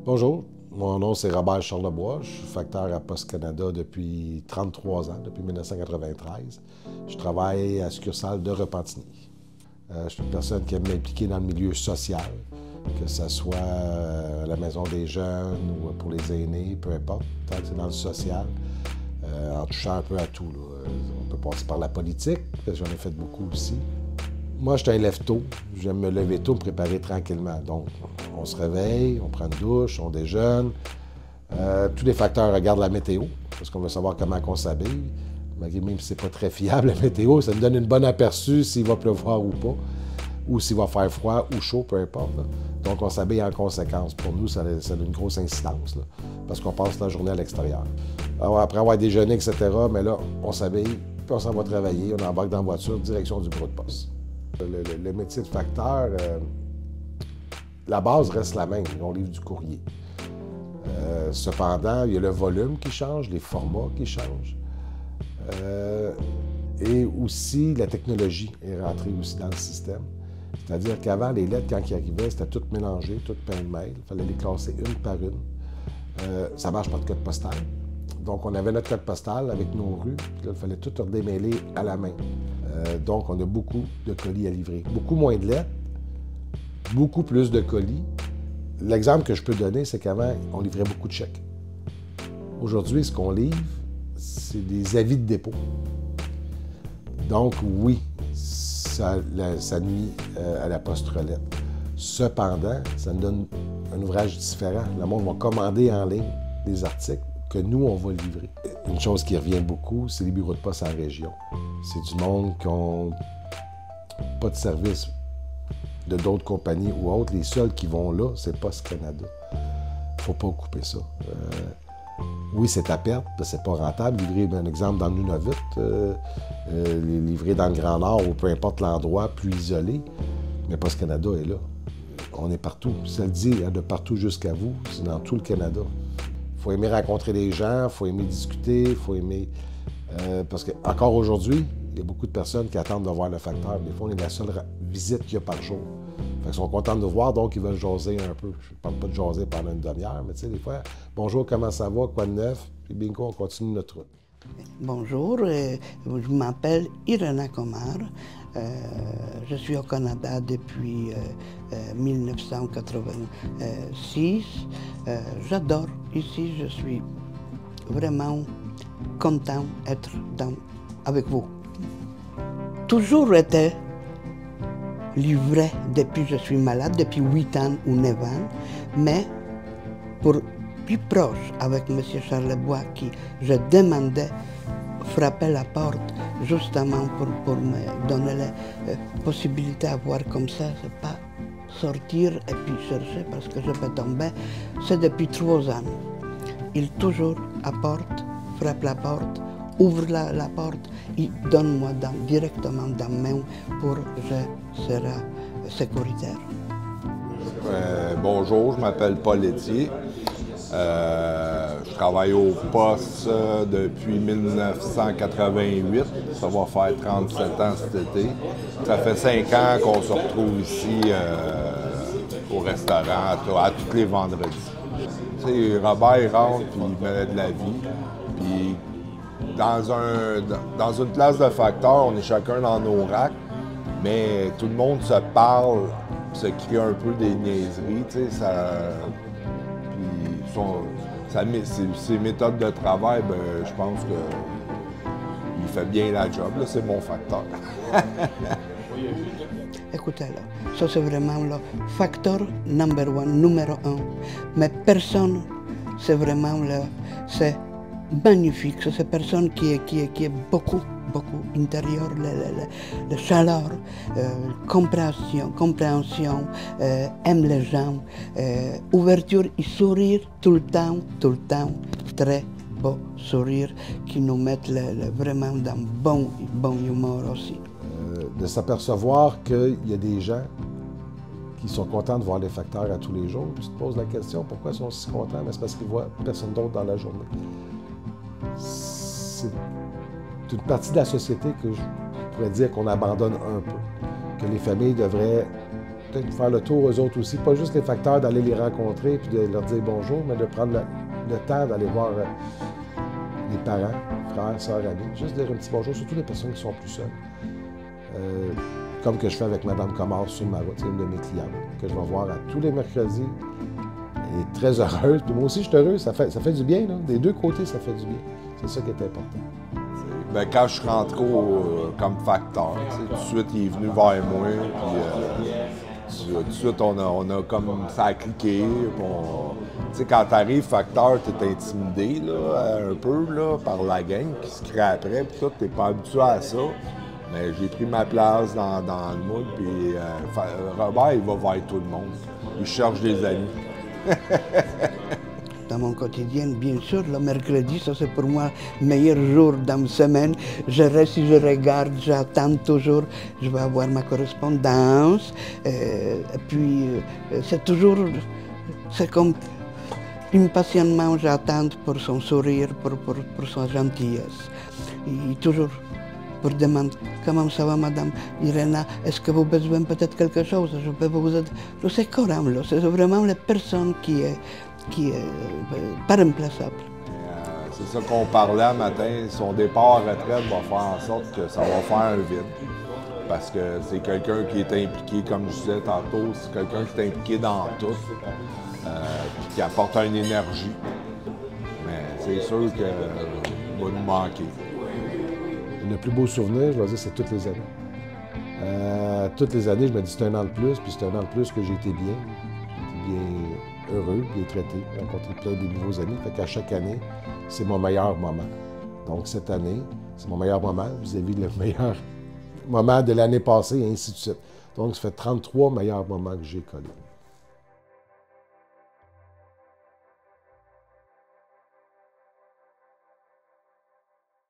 Bonjour, mon nom c'est Robert Charlebois, je suis facteur à Poste Canada depuis 33 ans, depuis 1993. Je travaille à succursale de Repentigny. Je suis une personne qui aime m'impliquer dans le milieu social, que ce soit à la maison des jeunes ou pour les aînés, peu importe, tant que c'est dans le social, en touchant un peu à tout. Là. On peut passer par la politique, parce que j'en ai fait beaucoup aussi. Moi, je suis un lève-tôt. J'aime me lever tôt, me préparer tranquillement. Donc, on se réveille, on prend une douche, on déjeune. Tous les facteurs regardent la météo, parce qu'on veut savoir comment on s'habille. Malgré même si c'est pas très fiable, la météo, ça nous donne une bonne aperçu s'il va pleuvoir ou pas, ou s'il va faire froid ou chaud, peu importe. Là. Donc, on s'habille en conséquence. Pour nous, ça a une grosse incidence, là, parce qu'on passe la journée à l'extérieur. Alors, après avoir déjeuné, etc., mais là, on s'habille, puis on s'en va travailler, on embarque dans la voiture, direction du bureau de poste. Le métier de facteur, la base reste la même, on livre du courrier. Cependant, il y a le volume qui change, les formats qui changent. Et aussi, la technologie est rentrée aussi dans le système. C'est-à-dire qu'avant, les lettres, quand ils arrivaient, c'était toutes mélangées, toutes pêle-mêle. Il fallait les classer une par une. Ça ne marche pas de code postal. Donc, on avait notre code postal avec nos rues, puis là, il fallait tout redémêler à la main. Donc, on a beaucoup de colis à livrer. Beaucoup moins de lettres, beaucoup plus de colis. L'exemple que je peux donner, c'est qu'avant, on livrait beaucoup de chèques. Aujourd'hui, ce qu'on livre, c'est des avis de dépôt. Donc, oui, ça nuit à la poste-relette. Cependant, ça nous donne un ouvrage différent. Le monde va commander en ligne des articles que nous, on va livrer. Une chose qui revient beaucoup, c'est les bureaux de poste en région. C'est du monde qui n'ont pas de service de d'autres compagnies ou autres. Les seuls qui vont là, c'est Poste Canada. Il ne faut pas couper ça. Oui, c'est à perte, c'est pas rentable. Livrer, un exemple, dans le Nunavut, livrer dans le Grand Nord ou peu importe l'endroit plus isolé, mais Poste Canada est là. On est partout. Ça le dit, de partout jusqu'à vous, c'est dans tout le Canada. Il faut aimer rencontrer des gens, il faut aimer discuter, il faut aimer... parce qu'encore aujourd'hui, il y a beaucoup de personnes qui attendent de voir le facteur. Des fois, on est la seule visite qu'il y a par jour. Fait qu'ils sont contents de nous voir, donc ils veulent jaser un peu. Je ne parle pas de jaser pendant une demi-heure, mais tu sais, des fois, bonjour, comment ça va, quoi de neuf? Puis bingo, on continue notre route. Bonjour, je m'appelle Irena Komar. Je suis au Canada depuis 1986. J'adore ici, je suis vraiment content d'être avec vous. Toujours été livré depuis que je suis malade, depuis 8 ans ou 9 ans, mais pour plus proche avec M. Charlebois, qui je demandais frapper la porte justement pour me donner la possibilité à voir comme ça, c'est pas sortir et puis chercher parce que je peux tomber. C'est depuis 3 ans. Il toujours apporte, frappe la porte, ouvre la porte et donne-moi directement dans la main pour que je serai sécuritaire. Bonjour, je m'appelle Paul Etier. Je travaille au poste depuis 1988. Ça va faire 37 ans cet été. Ça fait 5 ans qu'on se retrouve ici au restaurant à tous les vendredis. Tu sais, Robert il rentre puis il met de la vie. Puis dans une place de facteur, on est chacun dans nos racks, mais tout le monde se parle, se crie un peu des niaiseries, tu sais, ses méthodes de travail, ben, je pense qu'il fait bien la job, là, c'est mon facteur. Écoutez, là, ça c'est vraiment le facteur numéro 1. Mais personne, c'est vraiment c'est magnifique. C'est cette personne qui est beaucoup intérieure, la chaleur, compréhension, aime les gens, ouverture et sourire tout le temps, très beau sourire qui nous met vraiment dans bon humeur aussi. De s'apercevoir qu'il y a des gens qui sont contents de voir les facteurs à tous les jours, puis tu te poses la question, pourquoi ils sont si contents? Mais c'est parce qu'ils ne voient personne d'autre dans la journée. C'est une partie de la société que je pourrais dire qu'on abandonne un peu, que les familles devraient peut-être faire le tour aux autres aussi. Pas juste les facteurs d'aller les rencontrer puis de leur dire bonjour, mais de prendre le temps d'aller voir les parents, frères, sœurs, amis. Juste dire un petit bonjour, surtout les personnes qui sont plus seules. Comme que je fais avec Mme Comard sur ma route, c'est une de mes clientes, que je vais voir à tous les mercredis. Elle est très heureuse. Puis moi aussi, je suis heureux. Ça fait du bien, là. Des deux côtés, ça fait du bien. C'est ça qui est important. Bien, quand je suis rentré comme facteur, tout de suite, il est venu vers moi, puis tout de suite, on a comme ça a cliqué. Tu sais, quand tu arrives facteur, tu es intimidé là, un peu là, par la gang qui se crée après, puis tout, tu n'es pas habitué à ça. Mais j'ai pris ma place dans le moule, puis Robert, il va vers tout le monde. Il cherche des amis. Dans mon quotidien, bien sûr, le mercredi, ça c'est pour moi le meilleur jour dans la semaine. Je reste, si je regarde, j'attends toujours, je vais avoir ma correspondance. Et puis, c'est toujours, c'est comme impatiemment j'attends pour son sourire, pour sa gentillesse. Et toujours pour demander comment ça va, Madame Irena, est-ce que vous avez besoin peut-être quelque chose? Je peux vous aider. C'est Coram, c'est vraiment la personne qui est pas remplaçable. C'est ça qu'on parlait un matin, son départ à retraite va faire en sorte que ça va faire un vide. Parce que c'est quelqu'un qui est impliqué, comme je disais tantôt, c'est quelqu'un qui est impliqué dans tout, puis qui apporte une énergie. Mais c'est sûr qu'il va nous manquer. Le plus beau souvenir, je vais dire, c'est toutes les années. Toutes les années, je me dis c'est un an de plus, puis c'est un an de plus que j'ai été bien heureux, bien traité, rencontré plein de nouveaux amis. Fait qu'à chaque année, c'est mon meilleur moment. Donc cette année, c'est mon meilleur moment vis-à-vis le meilleur moment de l'année passée, et ainsi de suite. Donc ça fait 33 meilleurs moments que j'ai collés.